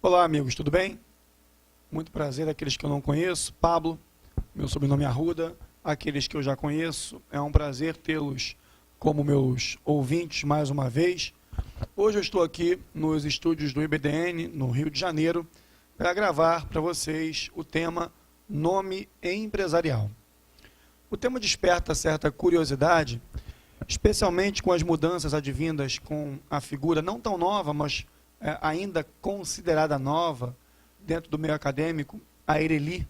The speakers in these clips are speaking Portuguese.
Olá, amigos, tudo bem? Muito prazer, aqueles que eu não conheço. Pablo, meu sobrenome é Arruda. Aqueles que eu já conheço, é um prazer tê-los como meus ouvintes mais uma vez. Hoje eu estou aqui nos estúdios do IBDN, no Rio de Janeiro, para gravar para vocês o tema Nome Empresarial. O tema desperta certa curiosidade, especialmente com as mudanças advindas com a figura não tão nova, mas ainda considerada nova dentro do meio acadêmico, a EIRELI.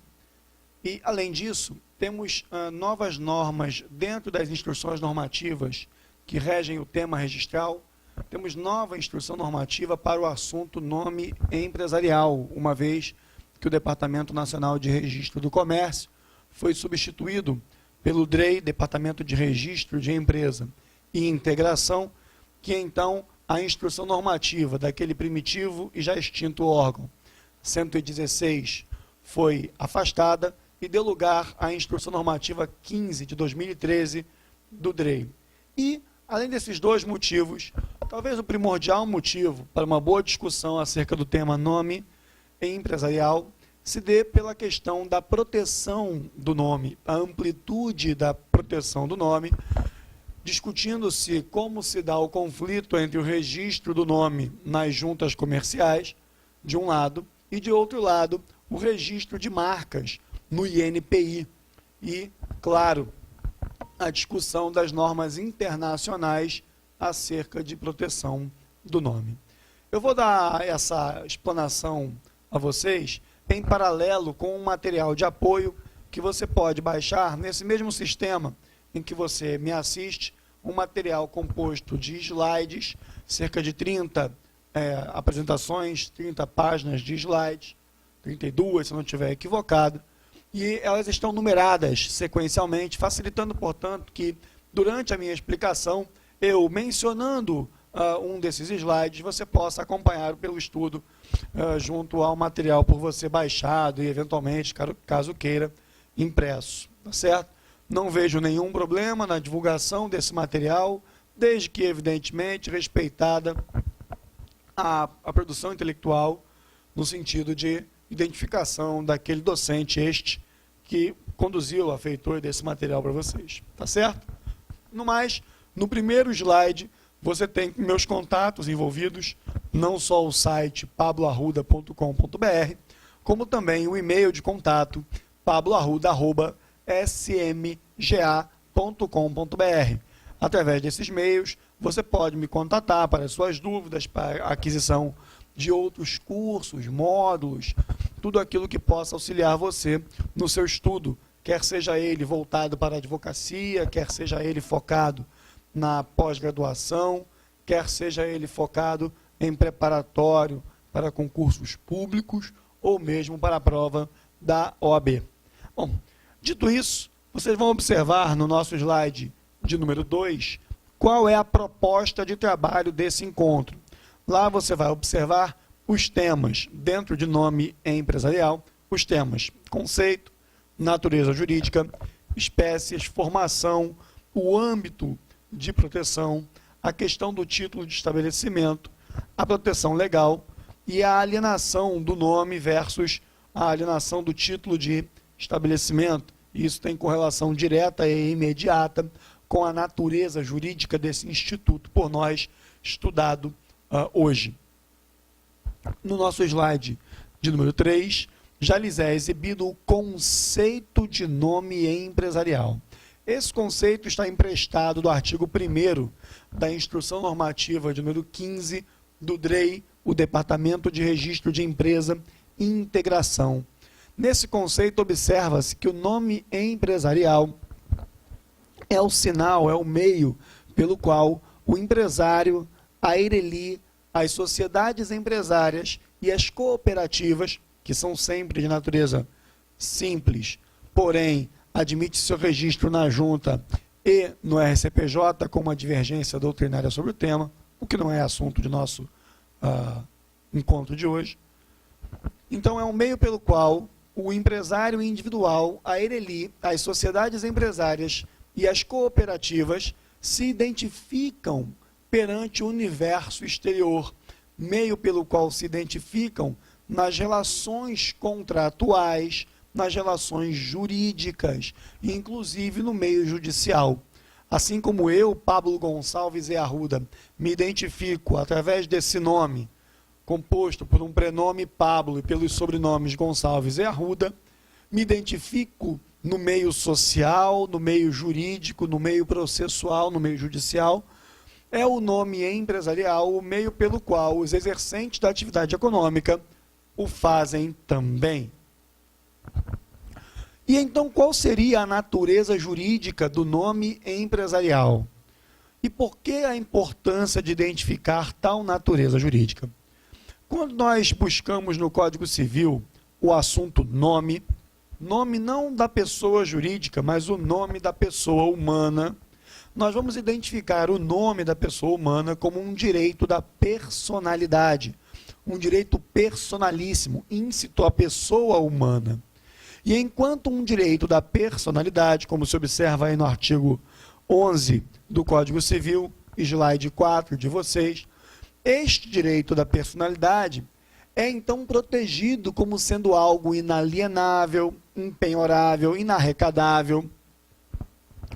E, além disso, temos novas normas dentro das instruções normativas que regem o tema registral. Temos nova instrução normativa para o assunto nome empresarial, uma vez que o Departamento Nacional de Registro do Comércio foi substituído pelo DREI, Departamento de Registro de Empresa e Integração, que então a instrução normativa daquele primitivo e já extinto órgão 116 foi afastada e deu lugar à instrução normativa 15 de 2013 do DREI. E, além desses dois motivos, talvez o primordial motivo para uma boa discussão acerca do tema nome empresarial se dê pela questão da proteção do nome, a amplitude da proteção do nome, discutindo-se como se dá o conflito entre o registro do nome nas juntas comerciais, de um lado, e de outro lado, o registro de marcas no INPI. E, claro, a discussão das normas internacionais acerca de proteção do nome. Eu vou dar essa explanação a vocês em paralelo com um material de apoio que você pode baixar nesse mesmo sistema em que você me assiste, um material composto de slides, cerca de 30 apresentações, 30 páginas de slides, 32, se não estiver equivocado, e elas estão numeradas sequencialmente, facilitando, portanto, que durante a minha explicação, eu mencionando um desses slides, você possa acompanhar pelo estudo junto ao material por você baixado e, eventualmente, caso queira, impresso, tá certo? Não vejo nenhum problema na divulgação desse material, desde que, evidentemente, respeitada a produção intelectual, no sentido de identificação daquele docente que conduziu a feitura desse material para vocês, tá certo? No mais, no primeiro slide, você tem meus contatos envolvidos, não só o site pabloarruda.com.br, como também o e-mail de contato pabloarruda@smga.com.br. Através desses meios, você pode me contatar para suas dúvidas, para a aquisição de outros cursos, módulos, tudo aquilo que possa auxiliar você no seu estudo, quer seja ele voltado para a advocacia, quer seja ele focado na pós-graduação, quer seja ele focado em preparatório para concursos públicos ou mesmo para a prova da OAB. Bom, dito isso, vocês vão observar no nosso slide de número 2 qual é a proposta de trabalho desse encontro. Lá você vai observar os temas, dentro de nome empresarial, os temas conceito, natureza jurídica, espécies, formação, o âmbito de proteção, a questão do título de estabelecimento, a proteção legal e a alienação do nome versus a alienação do título de estabelecimento. Isso tem correlação direta e imediata com a natureza jurídica desse instituto, por nós estudado hoje. No nosso slide de número 3, já lhes é exibido o conceito de nome empresarial. Esse conceito está emprestado do artigo 1º da Instrução Normativa de número 15 do DREI, o Departamento de Registro de Empresa e Integração. Nesse conceito, observa-se que o nome empresarial é o sinal, é o meio pelo qual o empresário, a EIRELI, as sociedades empresárias e as cooperativas, que são sempre de natureza simples, porém, admite seu registro na junta e no RCPJ com uma divergência doutrinária sobre o tema, o que não é assunto de nosso encontro de hoje. Então, é um meio pelo qual o empresário individual, a EIRELI, as sociedades empresárias e as cooperativas se identificam perante o universo exterior, meio pelo qual se identificam nas relações contratuais, nas relações jurídicas, inclusive no meio judicial. Assim como eu, Pablo Gonçalves e Arruda, me identifico através desse nome, composto por um prenome Pablo e pelos sobrenomes Gonçalves e Arruda, me identifico no meio social, no meio jurídico, no meio processual, no meio judicial. É o nome empresarial o meio pelo qual os exercentes da atividade econômica o fazem também. E então, qual seria a natureza jurídica do nome empresarial? E por que a importância de identificar tal natureza jurídica? Quando nós buscamos no Código Civil o assunto nome, nome não da pessoa jurídica, mas o nome da pessoa humana, nós vamos identificar o nome da pessoa humana como um direito da personalidade, um direito personalíssimo, íncito à pessoa humana. E enquanto um direito da personalidade, como se observa aí no artigo 11 do Código Civil, slide 4 de vocês, este direito da personalidade é então protegido como sendo algo inalienável, impenhorável, inarrecadável,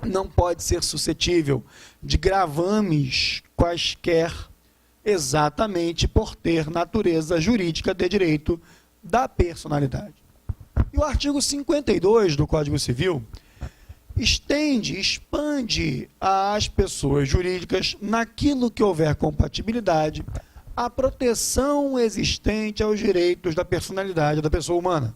não pode ser suscetível de gravames quaisquer, exatamente por ter natureza jurídica de direito da personalidade. E o artigo 52 do Código Civil expande às pessoas jurídicas, naquilo que houver compatibilidade, a proteção existente aos direitos da personalidade da pessoa humana.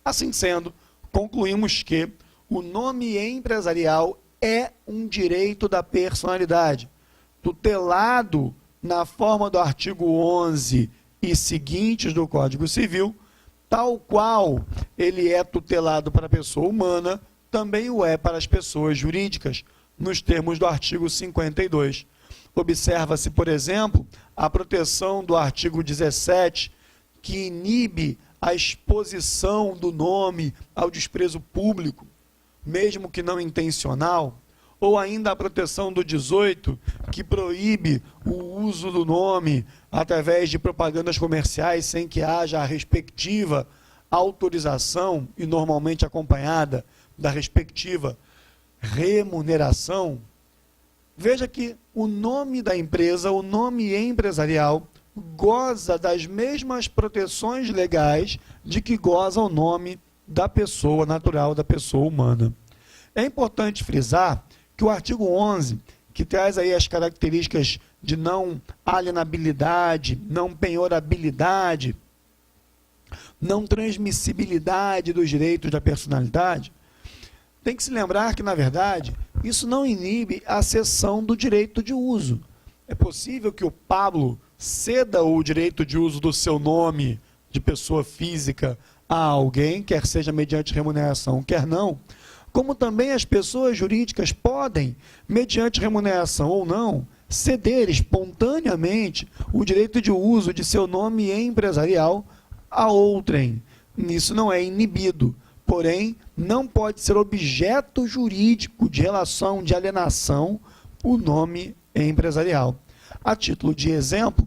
Assim sendo, concluímos que o nome empresarial é um direito da personalidade, tutelado na forma do artigo 11 e seguintes do Código Civil, tal qual ele é tutelado para a pessoa humana, também o é para as pessoas jurídicas, nos termos do artigo 52. Observa-se, por exemplo, a proteção do artigo 17, que inibe a exposição do nome ao desprezo público, mesmo que não intencional, ou ainda a proteção do 18, que proíbe o uso do nome através de propagandas comerciais sem que haja a respectiva autorização e normalmente acompanhada da respectiva remuneração. Veja que o nome da empresa, o nome empresarial, goza das mesmas proteções legais de que goza o nome da pessoa natural, da pessoa humana. É importante frisar que o artigo 11, que traz aí as características de não alienabilidade, não penhorabilidade, não transmissibilidade dos direitos da personalidade, tem que se lembrar que, na verdade, isso não inibe a cessão do direito de uso. É possível que o Pablo ceda o direito de uso do seu nome de pessoa física a alguém, quer seja mediante remuneração, quer não, como também as pessoas jurídicas podem, mediante remuneração ou não, ceder espontaneamente o direito de uso de seu nome empresarial a outrem. Isso não é inibido, porém, não pode ser objeto jurídico de relação de alienação o nome empresarial. A título de exemplo,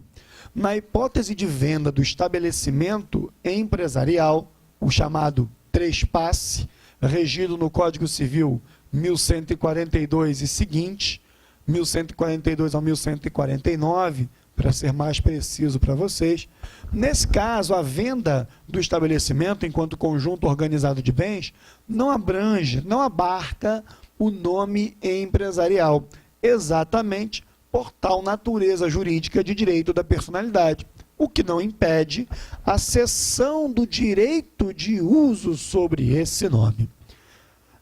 na hipótese de venda do estabelecimento empresarial, o chamado trespasse, regido no Código Civil 1142 e seguinte, 1142 ao 1149, para ser mais preciso para vocês. Nesse caso, a venda do estabelecimento enquanto conjunto organizado de bens não abrange, não abarca o nome empresarial, exatamente por tal natureza jurídica de direito da personalidade, o que não impede a cessão do direito de uso sobre esse nome.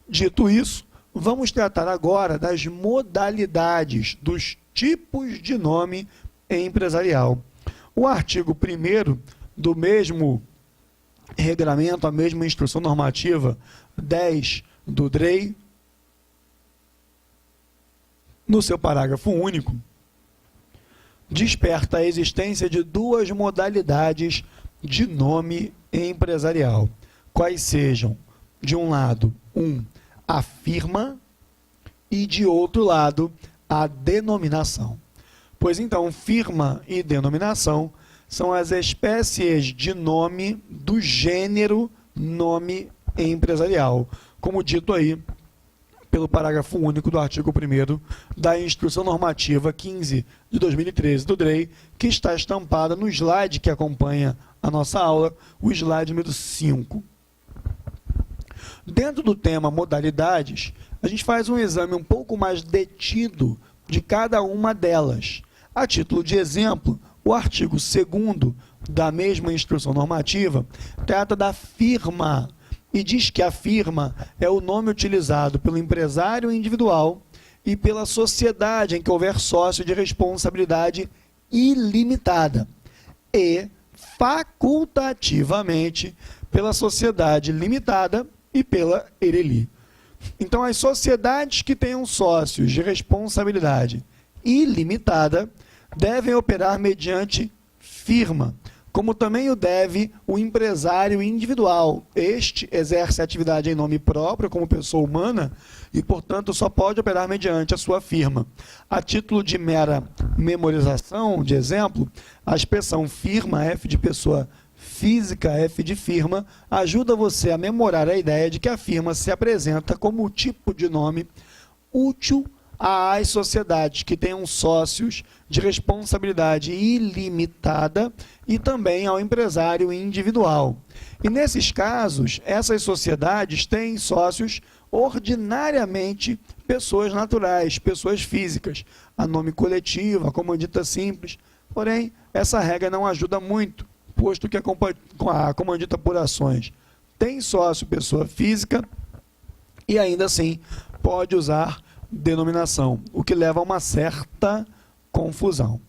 Dito isso, vamos tratar agora das modalidades, dos tipos de nome empresarial. O artigo 1º do mesmo regulamento, a mesma instrução normativa 10 do DREI, no seu parágrafo único, desperta a existência de duas modalidades de nome empresarial, quais sejam, de um lado, a firma e, de outro lado, a denominação. Pois então, firma e denominação são as espécies de nome do gênero nome empresarial, como dito aí pelo parágrafo único do artigo 1º da Instrução Normativa 15 de 2013 do DREI, que está estampada no slide que acompanha a nossa aula, o slide número 5. Dentro do tema modalidades, a gente faz um exame um pouco mais detido de cada uma delas. A título de exemplo, o artigo 2º da mesma instrução normativa trata da firma e diz que a firma é o nome utilizado pelo empresário individual e pela sociedade em que houver sócio de responsabilidade ilimitada e facultativamente pela sociedade limitada e pela ERELI. Então, as sociedades que tenham sócios de responsabilidade ilimitada devem operar mediante firma, como também o deve o empresário individual. Este exerce a atividade em nome próprio, como pessoa humana, e, portanto, só pode operar mediante a sua firma. A título de mera memorização, de exemplo, a expressão firma, F de pessoa física, F de firma, ajuda você a memorar a ideia de que a firma se apresenta como o tipo de nome útil às sociedades que tenham sócios de responsabilidade ilimitada e também ao empresário individual. E nesses casos, essas sociedades têm sócios ordinariamente pessoas naturais, pessoas físicas, a nome coletivo, a comandita simples. Porém, essa regra não ajuda muito, posto que a comandita por ações tem sócio pessoa física e ainda assim pode usar denominação, o que leva a uma certa confusão.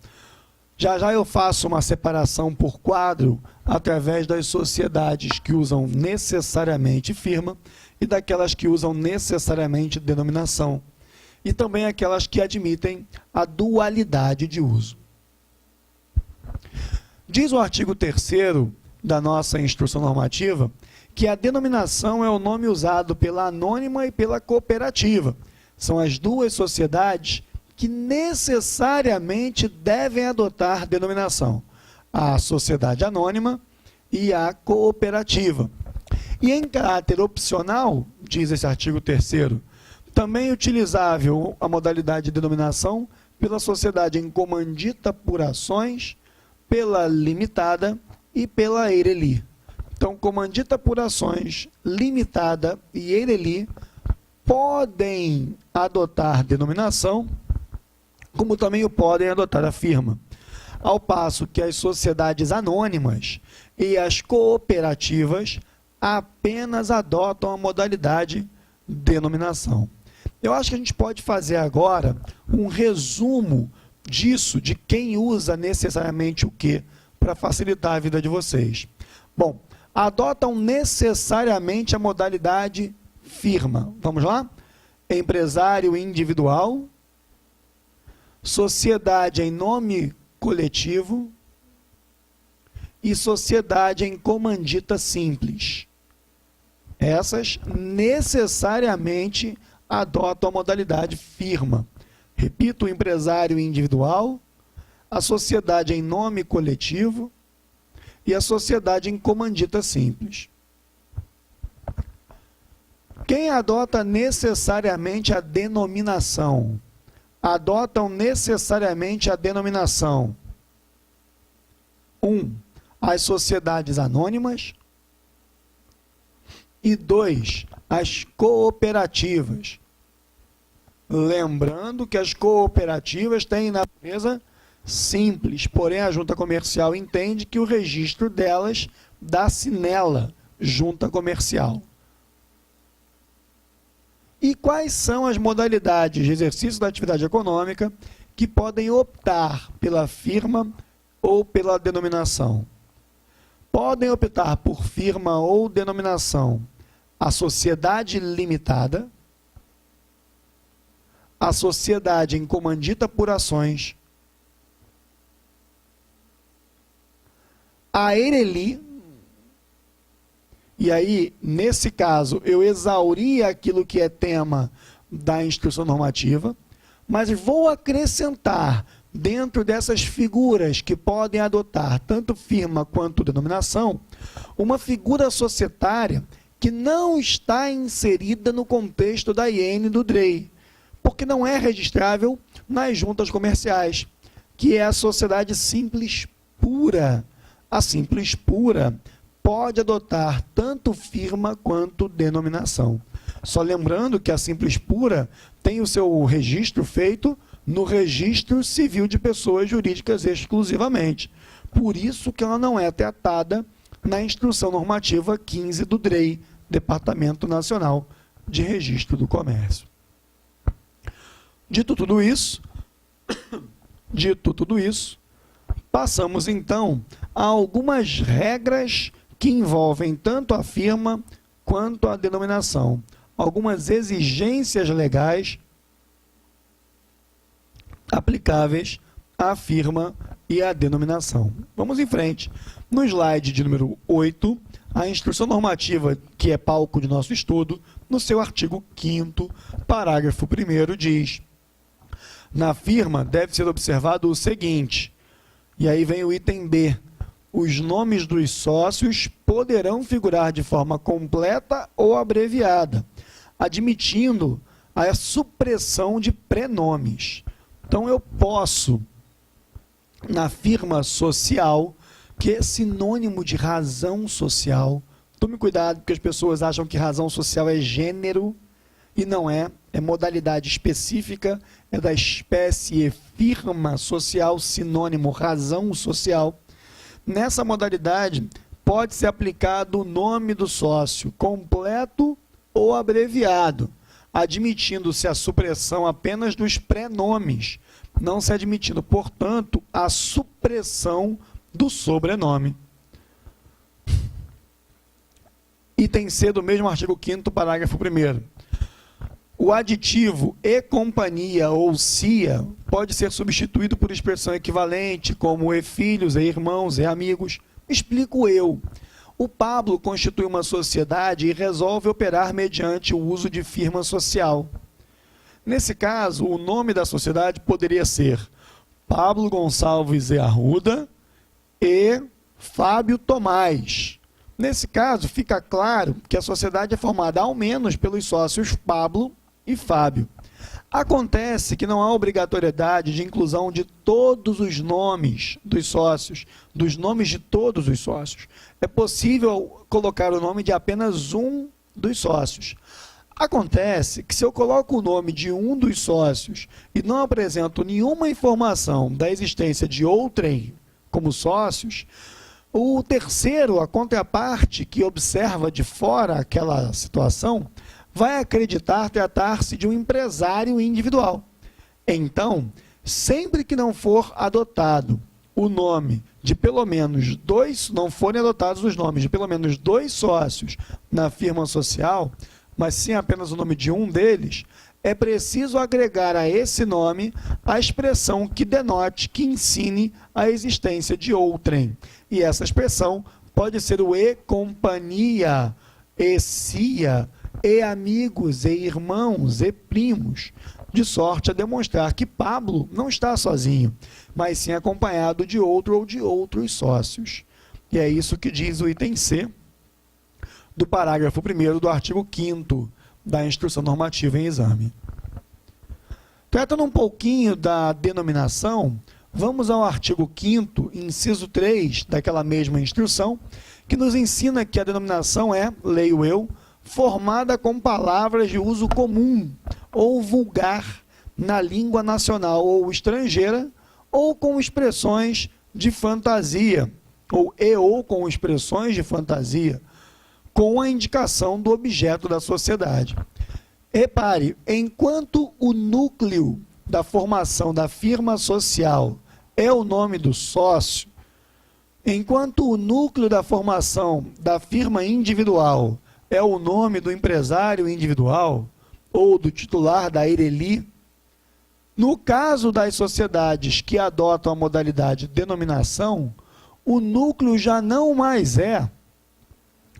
Já já eu faço uma separação por quadro através das sociedades que usam necessariamente firma e daquelas que usam necessariamente denominação, e também aquelas que admitem a dualidade de uso. Diz o artigo 3º da nossa instrução normativa que a denominação é o nome usado pela anônima e pela cooperativa. São as duas sociedades que necessariamente devem adotar denominação, a sociedade anônima e a cooperativa. E em caráter opcional, diz esse artigo 3º, também utilizável a modalidade de denominação pela sociedade em comandita por ações, pela limitada e pela ERELI. Então, comandita por ações, limitada e ERELI podem adotar denominação, como também o podem adotar a firma, ao passo que as sociedades anônimas e as cooperativas apenas adotam a modalidade denominação. Eu acho que a gente pode fazer agora um resumo disso, de quem usa necessariamente o quê, para facilitar a vida de vocês. Bom, adotam necessariamente a modalidade firma. Vamos lá? Empresário individual, sociedade em nome coletivo e sociedade em comandita simples. Essas necessariamente adotam a modalidade firma. Repito, o empresário individual, a sociedade em nome coletivo e a sociedade em comandita simples. Quem adota necessariamente a denominação? Adotam necessariamente a denominação. 1. As sociedades anônimas. E 2. As cooperativas. Lembrando que as cooperativas têm natureza simples, porém a junta comercial entende que o registro delas dá-se nela, junta comercial. E quais são as modalidades de exercício da atividade econômica que podem optar pela firma ou pela denominação? Podem optar por firma ou denominação a sociedade limitada, a sociedade em comandita por ações, a ERELI, e aí, nesse caso, eu exauri aquilo que é tema da instrução normativa, mas vou acrescentar dentro dessas figuras que podem adotar tanto firma quanto denominação, uma figura societária que não está inserida no contexto da IN do DREI, porque não é registrável nas juntas comerciais, que é a sociedade simples pura. A simples pura pode adotar tanto firma quanto denominação. Só lembrando que a simples pura tem o seu registro feito no registro civil de pessoas jurídicas exclusivamente. Por isso que ela não é tratada na Instrução Normativa 15 do DREI, Departamento Nacional de Registro do Comércio. Dito tudo isso, passamos então a algumas regras que envolvem tanto a firma quanto a denominação. Algumas exigências legais aplicáveis à firma e à denominação. Vamos em frente. No slide de número 8, a Instrução Normativa, que é palco de nosso estudo, no seu artigo 5º, parágrafo 1º, diz: na firma deve ser observado o seguinte, e aí vem o item B: os nomes dos sócios poderão figurar de forma completa ou abreviada, admitindo a supressão de prenomes. Então, eu posso, na firma social, que é sinônimo de razão social, tome cuidado, porque as pessoas acham que razão social é gênero, e não é, é modalidade específica, é da espécie firma social, sinônimo razão social. Nessa modalidade, pode ser aplicado o nome do sócio, completo ou abreviado, admitindo-se a supressão apenas dos prenomes, não se admitindo, portanto, a supressão do sobrenome. Item C do mesmo artigo 5º, parágrafo 1º. O aditivo e companhia ou cia pode ser substituído por expressão equivalente, como e filhos, e irmãos, e amigos. Explico eu. O Pablo constitui uma sociedade e resolve operar mediante o uso de firma social. Nesse caso, o nome da sociedade poderia ser Pablo Gonçalves e Arruda e Fábio Tomás. Nesse caso, fica claro que a sociedade é formada ao menos pelos sócios Pablo e Fábio. Acontece que não há obrigatoriedade de inclusão de todos os nomes dos sócios, dos nomes de todos os sócios. É possível colocar o nome de apenas um dos sócios. Acontece que se eu coloco o nome de um dos sócios e não apresento nenhuma informação da existência de outrem como sócios, o terceiro, a contraparte que observa de fora aquela situação, vai acreditar tratar-se de um empresário individual. Então, sempre que não for adotado o nome de pelo menos dois, não forem adotados os nomes de pelo menos dois sócios na firma social, mas sim apenas o nome de um deles, é preciso agregar a esse nome a expressão que denote, que ensine a existência de outrem. E essa expressão pode ser o e companhia, e cia, e amigos, e irmãos, e primos, de sorte a demonstrar que Pablo não está sozinho, mas sim acompanhado de outro ou de outros sócios. E é isso que diz o item C do parágrafo 1º do artigo 5º da Instrução Normativa em Exame. Tratando um pouquinho da denominação, vamos ao artigo 5º, inciso 3, daquela mesma instrução, que nos ensina que a denominação é, leio eu, formada com palavras de uso comum ou vulgar na língua nacional ou estrangeira, ou com expressões de fantasia, ou com expressões de fantasia, com a indicação do objeto da sociedade. Repare, enquanto o núcleo da formação da firma social é o nome do sócio, enquanto o núcleo da formação da firma individual é o nome do empresário individual ou do titular da IRELI, no caso das sociedades que adotam a modalidade denominação, o núcleo já não mais é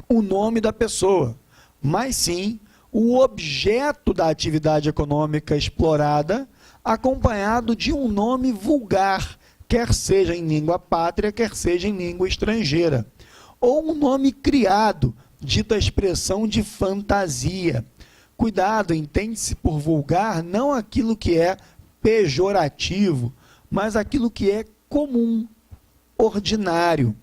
o nome da pessoa, mas sim o objeto da atividade econômica explorada, acompanhado de um nome vulgar, quer seja em língua pátria, quer seja em língua estrangeira, ou um nome criado, dita expressão de fantasia. Cuidado, entende-se por vulgar não aquilo que é pejorativo, mas aquilo que é comum, ordinário.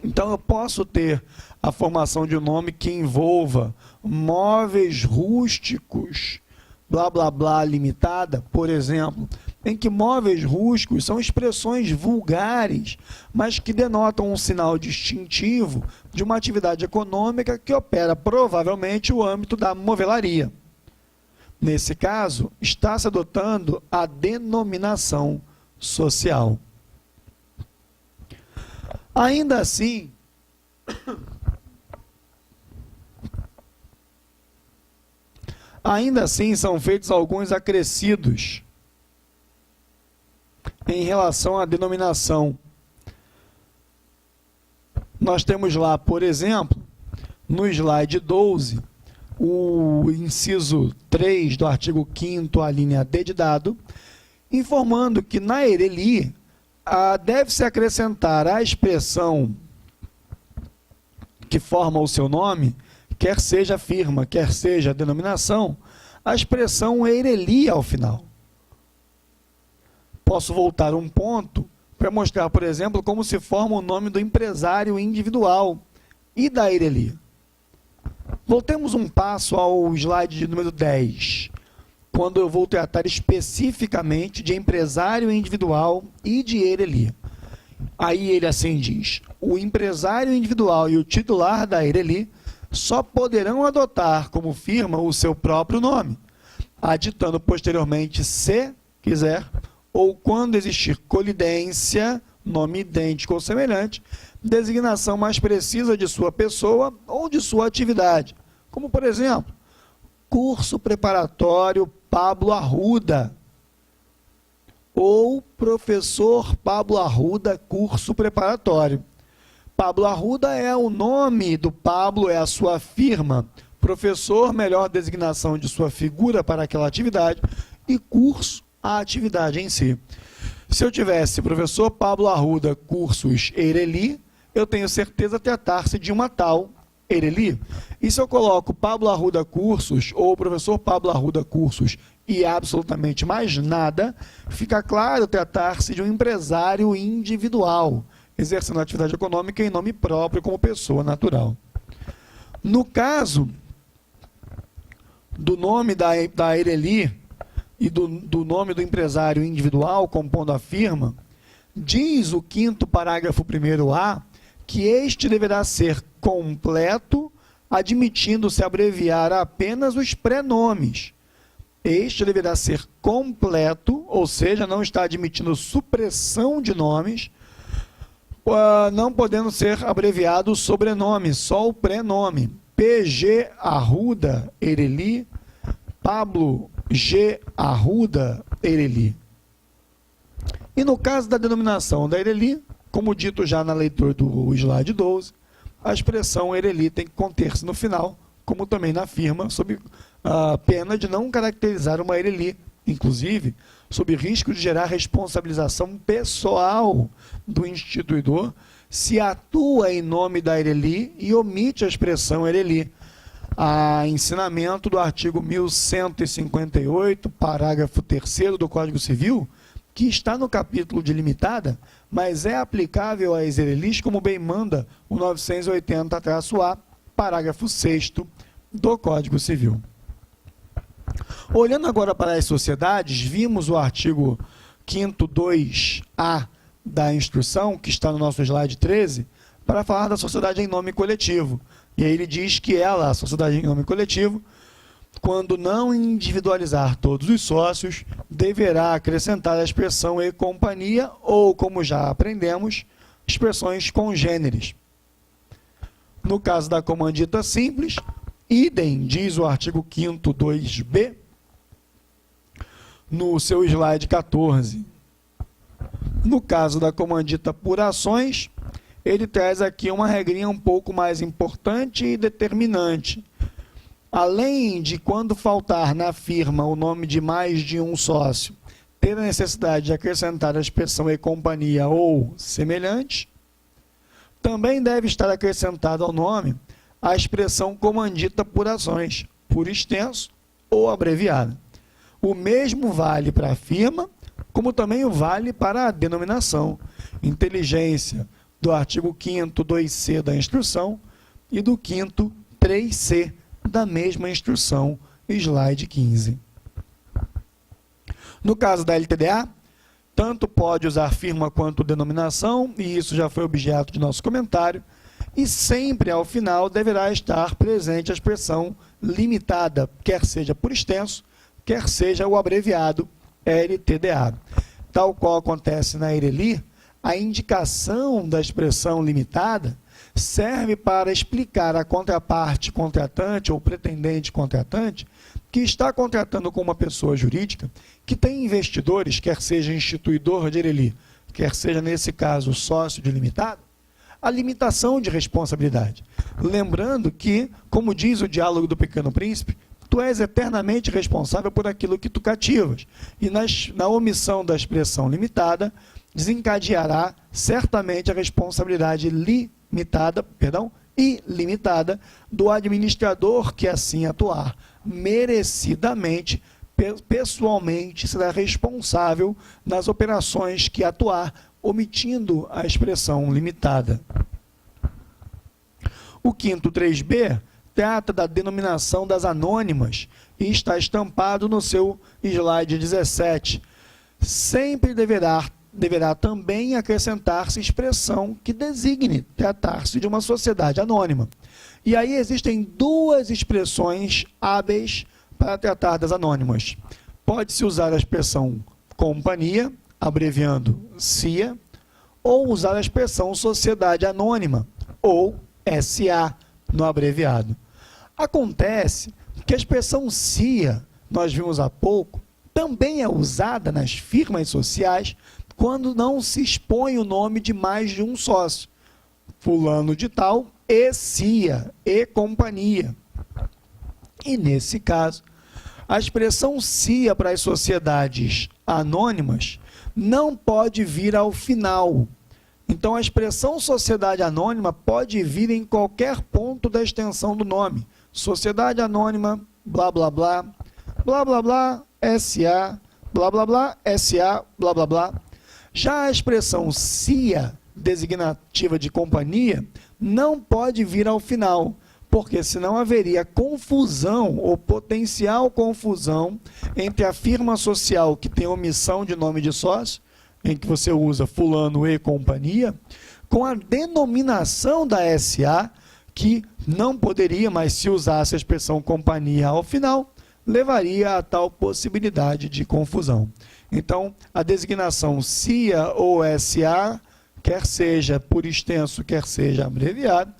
Então, eu posso ter a formação de um nome que envolva móveis rústicos, blá, blá, blá, limitada, por exemplo, em que móveis rústicos são expressões vulgares, mas que denotam um sinal distintivo de uma atividade econômica que opera provavelmente o âmbito da movelaria. Nesse caso, está-se adotando a denominação social. Ainda assim, são feitos alguns acrescidos em relação à denominação. Nós temos lá, por exemplo, no slide 12, o inciso 3 do artigo 5º, a linha D de dado, informando que na ERELI deve-se acrescentar a expressão que forma o seu nome, quer seja a firma, quer seja a denominação, a expressão ERELI ao final. Posso voltar um ponto para mostrar, por exemplo, como se forma o nome do empresário individual e da ERELI. Voltemos um passo ao slide de número 10, quando eu vou tratar especificamente de empresário individual e de ERELI. Aí ele assim diz: o empresário individual e o titular da ERELI só poderão adotar como firma o seu próprio nome, aditando posteriormente, se quiser, ou quando existir colidência, nome idêntico ou semelhante, designação mais precisa de sua pessoa ou de sua atividade, como, por exemplo, curso preparatório Pablo Arruda, ou professor Pablo Arruda, curso preparatório. Pablo Arruda é o nome do Pablo, é a sua firma. Professor, melhor designação de sua figura para aquela atividade, e curso, a atividade em si. Se eu tivesse professor Pablo Arruda, cursos ERELI, eu tenho certeza tratar-se de uma tal ERELI. E se eu coloco Pablo Arruda Cursos ou professor Pablo Arruda Cursos e absolutamente mais nada, fica claro tratar-se de um empresário individual, exercendo atividade econômica em nome próprio como pessoa natural. No caso do nome da ERELI e do nome do empresário individual compondo a firma, diz o 5º parágrafo 1º-A que este deverá ser completo, admitindo-se abreviar apenas os prenomes. Este deverá ser completo, ou seja, não está admitindo supressão de nomes, não podendo ser abreviado o sobrenome, só o prenome. PG Arruda ERELI, Pablo G. Arruda ERELI. E no caso da denominação da ERELI, como dito já na leitura do slide 12, a expressão ERELI tem que conter-se no final, como também na firma, sob a pena de não caracterizar uma ERELI, inclusive, sob risco de gerar responsabilização pessoal do instituidor, se atua em nome da ERELI e omite a expressão ERELI. A ensinamento do artigo 1158, parágrafo 3º do Código Civil, que está no capítulo de limitada, mas é aplicável às ERELIs como bem manda o 980-A, parágrafo 6º do Código Civil. Olhando agora para as sociedades, vimos o artigo 5º 2A da instrução, que está no nosso slide 13, para falar da sociedade em nome coletivo. E aí ele diz que ela, a sociedade em nome coletivo, quando não individualizar todos os sócios, deverá acrescentar a expressão e companhia, ou, como já aprendemos, expressões congêneres. No caso da comandita simples, idem, diz o artigo 5º 2B, no seu slide 14. No caso da comandita por ações, ele traz aqui uma regrinha um pouco mais importante e determinante. além de, quando faltar na firma o nome de mais de um sócio, ter a necessidade de acrescentar a expressão e companhia ou semelhante, também deve estar acrescentada ao nome a expressão comandita por ações, por extenso ou abreviada. O mesmo vale para a firma, como também o vale para a denominação, inteligência, do artigo 5º 2C da instrução e do 5º 3C da mesma instrução, slide 15. No caso da LTDA, tanto pode usar firma quanto denominação, e isso já foi objeto de nosso comentário, e sempre ao final deverá estar presente a expressão limitada, quer seja por extenso, quer seja o abreviado LTDA. Tal qual acontece na ERELI, a indicação da expressão limitada serve para explicar à contraparte contratante ou pretendente contratante que está contratando com uma pessoa jurídica que tem investidores, quer seja instituidor de ERELI, quer seja, nesse caso, sócio de limitada, a limitação de responsabilidade. Lembrando que, como diz o diálogo do Pequeno Príncipe, tu és eternamente responsável por aquilo que tu cativas. E na omissão da expressão limitada, desencadeará certamente a responsabilidade ilimitada do administrador que assim atuar. Merecidamente, pessoalmente, será responsável nas operações que atuar, omitindo a expressão limitada. O 5º 3B trata da denominação das anônimas e está estampado no seu slide 17. Sempre deverá também acrescentar-se expressão que designe tratar-se de uma sociedade anônima. E aí existem duas expressões hábeis para tratar das anônimas. Pode-se usar a expressão companhia, abreviando CIA, ou usar a expressão sociedade anônima, ou SA, no abreviado. Acontece que a expressão CIA, nós vimos há pouco, também é usada nas firmas sociais quando não se expõe o nome de mais de um sócio. Fulano de tal, e CIA, e companhia. E nesse caso, a expressão CIA para as sociedades anônimas não pode vir ao final. Então, a expressão sociedade anônima pode vir em qualquer ponto da extensão do nome. Sociedade anônima, blá, blá, blá, blá, blá, blá, SA, blá, blá, blá, SA, blá, blá, blá. Já a expressão CIA, designativa de companhia, não pode vir ao final, porque senão haveria confusão ou potencial confusão entre a firma social que tem omissão de nome de sócio, em que você usa fulano e companhia, com a denominação da SA, que não poderia, mas se usasse a expressão companhia ao final, levaria a tal possibilidade de confusão. Então, a designação CIA ou SA, quer seja por extenso, quer seja abreviado,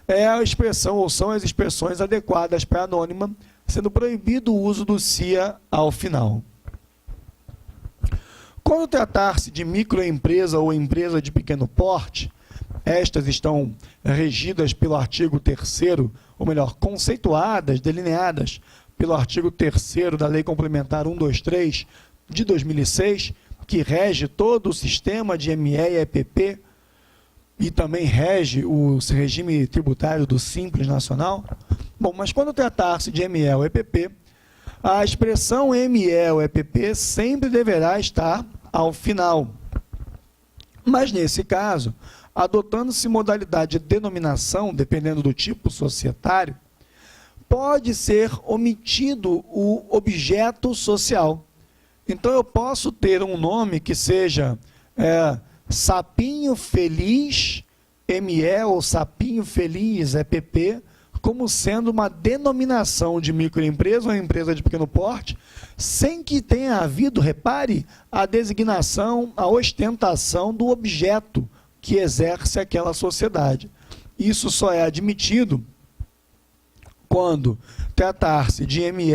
é a expressão ou são as expressões adequadas para anônima, sendo proibido o uso do CIA ao final. Quando tratar-se de microempresa ou empresa de pequeno porte, estas estão regidas pelo artigo 3º, ou melhor, conceituadas, delineadas pelo artigo 3º da Lei Complementar 123 de 2006, que rege todo o sistema de ME e EPP e também rege o regime tributário do Simples Nacional. Bom, mas quando tratar-se de ME ou EPP, a expressão ME ou EPP sempre deverá estar ao final. Mas, nesse caso, adotando-se modalidade de denominação, dependendo do tipo societário, pode ser omitido o objeto social. Então, eu posso ter um nome que seja Sapinho Feliz ME ou Sapinho Feliz EPP, como sendo uma denominação de microempresa ou empresa de pequeno porte, sem que tenha havido, repare, a designação, a ostentação do objeto que exerce aquela sociedade. Isso só é admitido quando tratar-se de ME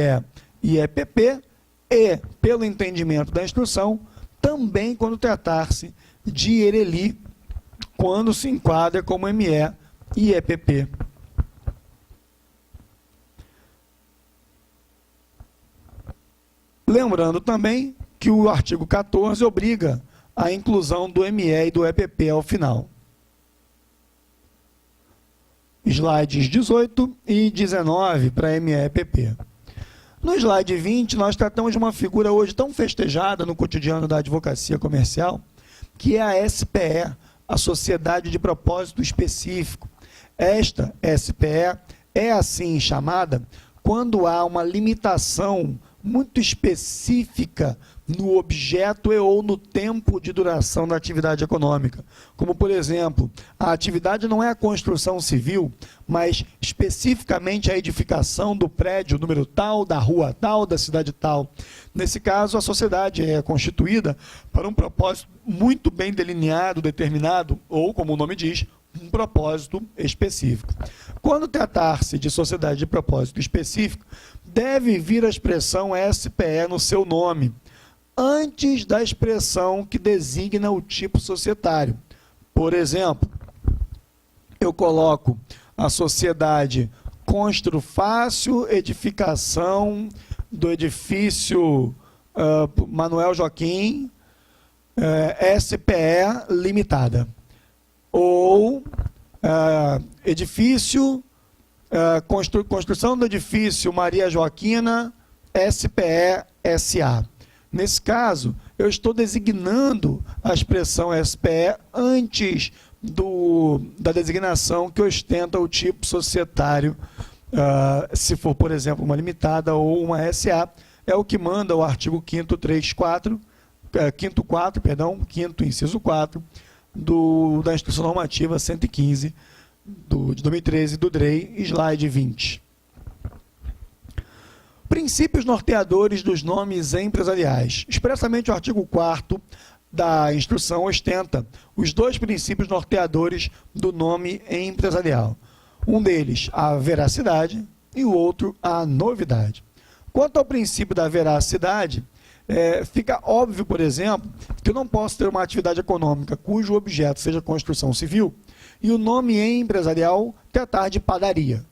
e EPP e, pelo entendimento da instrução, também quando tratar-se de ERELI, quando se enquadra como ME e EPP. Lembrando também que o artigo 14 obriga a inclusão do ME e do EPP ao final. Slides 18 e 19 para ME e EPP. No slide 20, nós tratamos de uma figura hoje tão festejada no cotidiano da advocacia comercial, que é a SPE, a Sociedade de Propósito Específico. Esta SPE é assim chamada quando há uma limitação muito específica no objeto e ou no tempo de duração da atividade econômica. Como, por exemplo, a atividade não é a construção civil, mas especificamente a edificação do prédio número tal, da rua tal, da cidade tal. Nesse caso, a sociedade é constituída para um propósito muito bem delineado, determinado, ou, como o nome diz, um propósito específico. Quando tratar-se de sociedade de propósito específico, deve vir a expressão SPE no seu nome, antes da expressão que designa o tipo societário. Por exemplo, eu coloco a sociedade Construfácio Edificação do edifício Manuel Joaquim, SPE Limitada. Ou construção do edifício Maria Joaquina, SPE SA. Nesse caso, eu estou designando a expressão SPE antes da designação que ostenta o tipo societário, se for, por exemplo, uma limitada ou uma SA, é o que manda o artigo 5º inciso 4, da Instrução Normativa 115 de 2013 do DREI, slide 20. Princípios norteadores dos nomes empresariais. Expressamente o artigo 4º da instrução ostenta os dois princípios norteadores do nome empresarial. Um deles, a veracidade, e o outro, a novidade. Quanto ao princípio da veracidade, fica óbvio, por exemplo, que eu não posso ter uma atividade econômica cujo objeto seja construção civil e o nome empresarial tratar de padaria.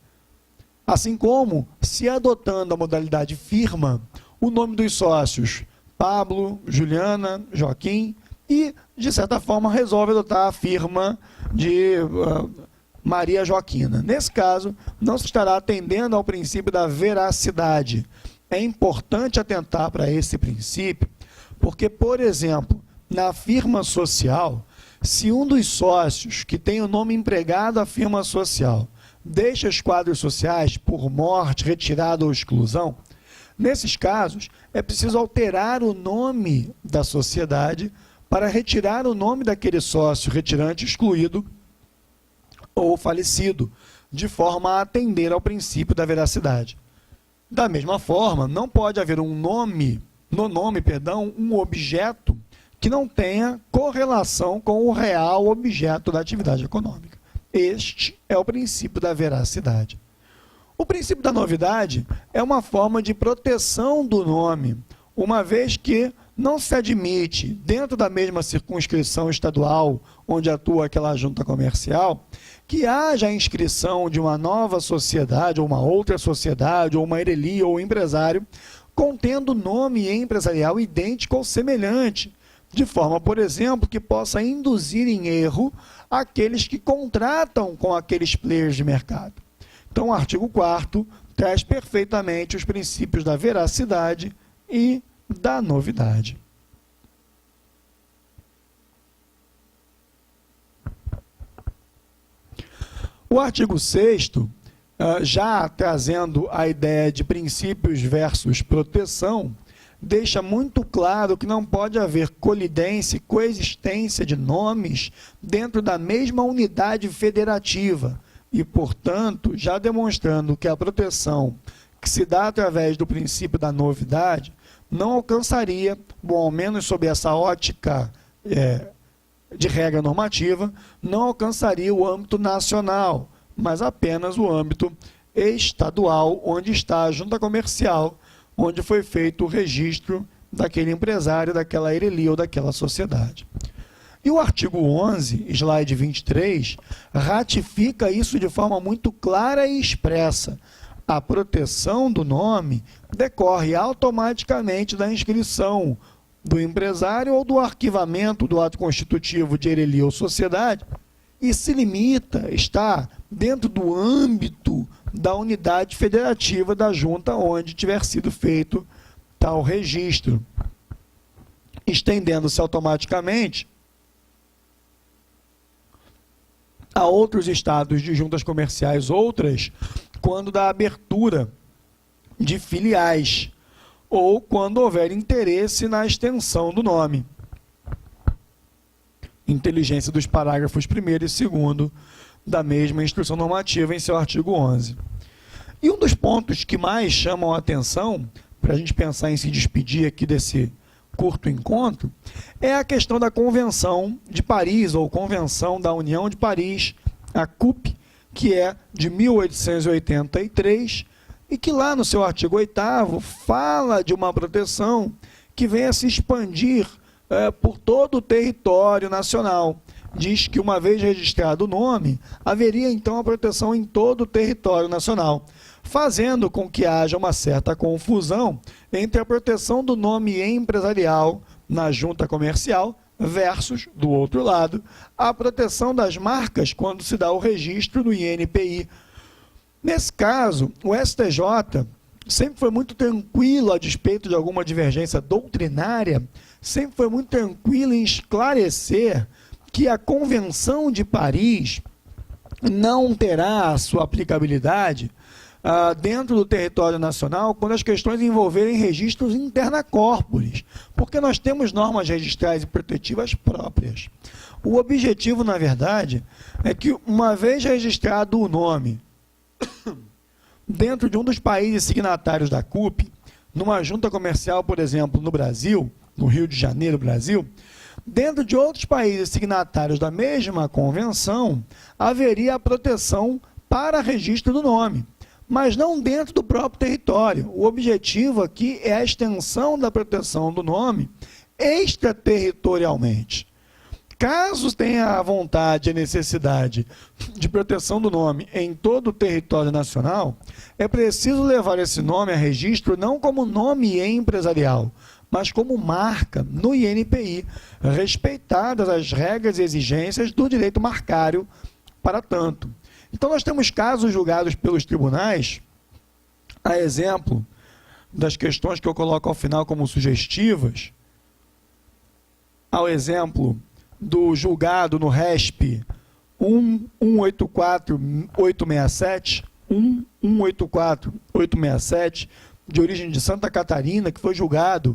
Assim como, se adotando a modalidade firma, o nome dos sócios, Pablo, Juliana, Joaquim, e, de certa forma, resolve adotar a firma de Maria Joaquina. Nesse caso, não se estará atendendo ao princípio da veracidade. É importante atentar para esse princípio, porque, por exemplo, na firma social, se um dos sócios que tem o nome empregado à firma social deixa os quadros sociais por morte, retirada ou exclusão, nesses casos, é preciso alterar o nome da sociedade para retirar o nome daquele sócio retirante excluído ou falecido, de forma a atender ao princípio da veracidade. Da mesma forma, não pode haver um objeto que não tenha correlação com o real objeto da atividade econômica. Este é o princípio da veracidade. O princípio da novidade é uma forma de proteção do nome, uma vez que não se admite, dentro da mesma circunscrição estadual onde atua aquela junta comercial, que haja a inscrição de uma nova sociedade, ou uma outra sociedade, ou uma erelia, ou empresário, contendo nome empresarial idêntico ou semelhante, de forma, por exemplo, que possa induzir em erro aqueles que contratam com aqueles players de mercado. Então, o artigo 4º traz perfeitamente os princípios da veracidade e da novidade. O artigo 6º, já trazendo a ideia de princípios versus proteção, deixa muito claro que não pode haver colidência e coexistência de nomes dentro da mesma unidade federativa e, portanto, já demonstrando que a proteção que se dá através do princípio da novidade não alcançaria, bom, ao menos sob essa ótica de regra normativa, não alcançaria o âmbito nacional, mas apenas o âmbito estadual, onde está a junta comercial, onde foi feito o registro daquele empresário, daquela erelia ou daquela sociedade. E o artigo 11, slide 23, ratifica isso de forma muito clara e expressa. a proteção do nome decorre automaticamente da inscrição do empresário ou do arquivamento do ato constitutivo de herelia ou sociedade e se limita, está dentro do âmbito da unidade federativa da junta onde tiver sido feito tal registro, estendendo-se automaticamente a outros estados de juntas comerciais, outras quando da abertura de filiais ou quando houver interesse na extensão do nome. Inteligência dos parágrafos 1º e 2º da mesma instrução normativa em seu artigo 11. E um dos pontos que mais chamam a atenção, para a gente pensar em se despedir aqui desse curto encontro, é a questão da Convenção de Paris, ou Convenção da União de Paris, a CUP, que é de 1883, e que lá no seu artigo 8º fala de uma proteção que vem a se expandir por todo o território nacional. Diz que uma vez registrado o nome, haveria então a proteção em todo o território nacional, fazendo com que haja uma certa confusão entre a proteção do nome empresarial na junta comercial versus, do outro lado, a proteção das marcas quando se dá o registro no INPI. Nesse caso, o STJ sempre foi muito tranquilo, a despeito de alguma divergência doutrinária, sempre foi muito tranquilo em esclarecer que a Convenção de Paris não terá a sua aplicabilidade dentro do território nacional quando as questões envolverem registros interna corporis, porque nós temos normas registrais e protetivas próprias. O objetivo, na verdade, é que uma vez registrado o nome dentro de um dos países signatários da CUP, numa junta comercial, por exemplo, no Brasil, no Rio de Janeiro, Brasil, dentro de outros países signatários da mesma convenção, haveria a proteção para registro do nome, mas não dentro do próprio território. O objetivo aqui é a extensão da proteção do nome extraterritorialmente. Caso tenha a vontade e a necessidade de proteção do nome em todo o território nacional, é preciso levar esse nome a registro não como nome empresarial, mas como marca no INPI, respeitadas as regras e exigências do direito marcário para tanto. Então, nós temos casos julgados pelos tribunais, a exemplo das questões que eu coloco ao final como sugestivas, ao exemplo do julgado no RESP 1184867, de origem de Santa Catarina, que foi julgado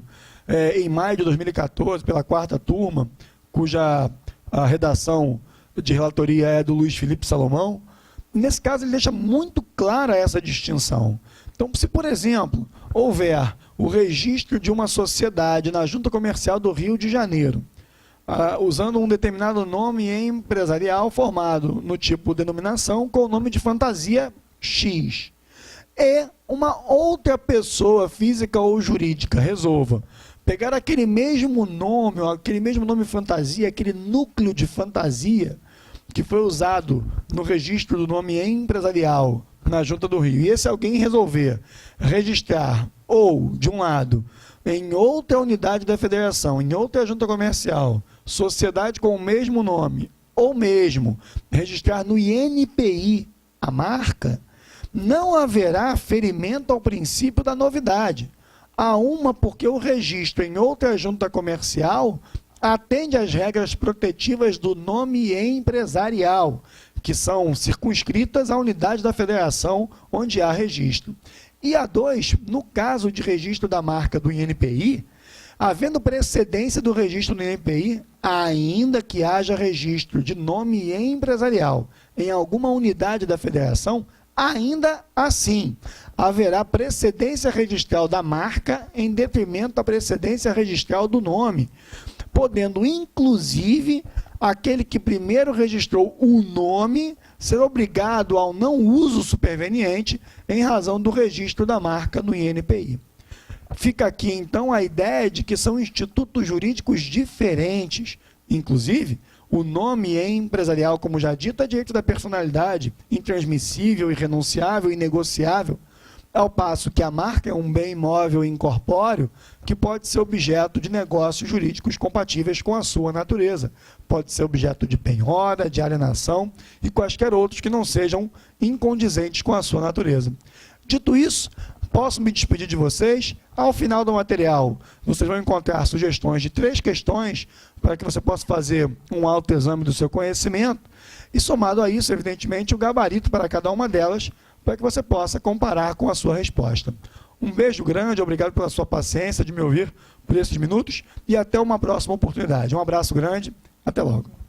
em maio de 2014 pela 4ª turma, cuja a redação de relatoria é do Luiz Felipe Salomão. Nesse caso, ele deixa muito clara essa distinção. Então, se, por exemplo, houver o registro de uma sociedade na Junta Comercial do Rio de Janeiro, usando um determinado nome empresarial formado no tipo denominação com o nome de fantasia X, e uma outra pessoa física ou jurídica resolva pegar aquele mesmo nome fantasia, aquele núcleo de fantasia que foi usado no registro do nome empresarial na Junta do Rio, e esse alguém resolver registrar, ou, de um lado, em outra unidade da federação, em outra junta comercial, sociedade com o mesmo nome, ou mesmo registrar no INPI a marca, não haverá ferimento ao princípio da novidade. Há uma porque o registro em outra junta comercial atende às regras protetivas do nome empresarial, que são circunscritas à unidade da federação onde há registro. E a 2, no caso de registro da marca do INPI, havendo precedência do registro no INPI, ainda que haja registro de nome empresarial em alguma unidade da federação, ainda assim haverá precedência registral da marca em detrimento da precedência registral do nome, podendo, inclusive, aquele que primeiro registrou o nome ser obrigado ao não uso superveniente em razão do registro da marca no INPI. Fica aqui, então, a ideia de que são institutos jurídicos diferentes. Inclusive, o nome empresarial, como já dito, é direito da personalidade, intransmissível, irrenunciável, inegociável, Ao passo que a marca é um bem imóvel e incorpóreo que pode ser objeto de negócios jurídicos compatíveis com a sua natureza. Pode ser objeto de penhora, de alienação e quaisquer outros que não sejam incondizentes com a sua natureza. Dito isso, posso me despedir de vocês. Ao final do material, vocês vão encontrar sugestões de 3 questões para que você possa fazer um autoexame do seu conhecimento e, somado a isso, evidentemente, o gabarito para cada uma delas, para que você possa comparar com a sua resposta. Um beijo grande, obrigado pela sua paciência de me ouvir por esses minutos e até uma próxima oportunidade. Um abraço grande, até logo.